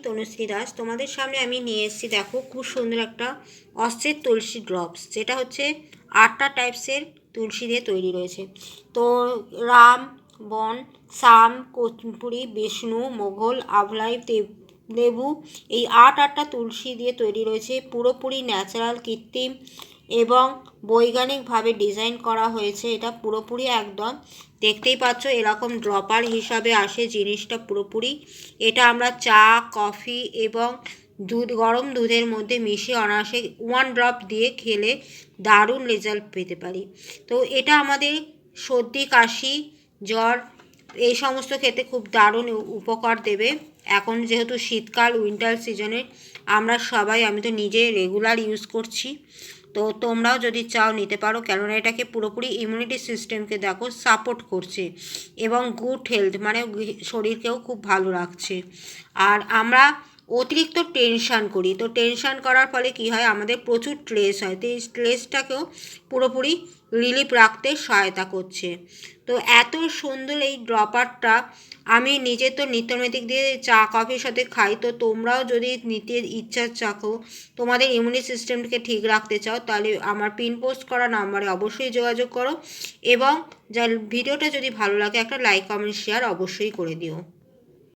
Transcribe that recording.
তনুশ্রী দাস। তোমাদের সামনে আমি নিয়ে এসেছি, দেখো খুব সুন্দর একটা অস্থির তুলসী ড্রপস, যেটা হচ্ছে 8টা টাইপসের তুলসী দিয়ে তৈরি রয়েছে। তো রাম, বন, শাম, কর্পূরী, বিষ্ণু, মোগল, আভলাই, লেবু, এই আটটা তুলসী দিয়ে তৈরি রয়েছে। পুরোপুরি ন্যাচারাল, কৃত্রিম এবং বৈজ্ঞানিকভাবে ডিজাইন করা হয়েছে। এটা পুরোপুরি একদম দেখতেই পাচ্ছ এরকম ড্রপার হিসাবে আসে জিনিসটা পুরোপুরি। এটা আমরা চা, কফি এবং গরম দুধের মধ্যে মিশিয়ে অনায়াসে 1 ড্রপ দিয়ে খেলে দারুণ রেজাল্ট পেতে পারি। তো এটা আমাদের সর্দি, কাশি, জ্বর এই সমস্ত ক্ষেত্রে খুব দারুণ উপকার দেবে। এখন যেহেতু শীতকাল, উইন্টার সিজনে আমরা সবাই, আমি তো নিজে রেগুলার ইউজ করছি। তো তোমরাও যদি চাও নিতে পারো, কেননা এটাকে পুরোপুরি ইমিউনিটি সিস্টেমকে দেখো সাপোর্ট করছে এবং গুড হেলথ মানে শরীরকেও খুব ভালো রাখছে। আর আমরা অতিরিক্ত টেনশান করি, তো টেনশান করার ফলে কি হয়, আমাদের প্রচুর স্ট্রেস হয়। তো এই স্ট্রেসটাকেও পুরোপুরি রিলিফ রাখতে সহায়তা করছে। তো এত সুন্দর এই ড্রপারটা আমি নিজে তো নিত্যনৈমিত্তিক দিয়ে চা কফির সাথে খাই। তো তোমরাও যদি নিতে ইচ্ছা চাকো, তোমাদের ইমিউনি সিস্টেমকে ঠিক রাখতে চাও, তাহলে আমার পিন পোস্ট করা নাম্বারে অবশ্যই যোগাযোগ করো এবং ভিডিওটা যদি ভালো লাগে একটা লাইক, কমেন্ট, শেয়ার অবশ্যই করে দিও।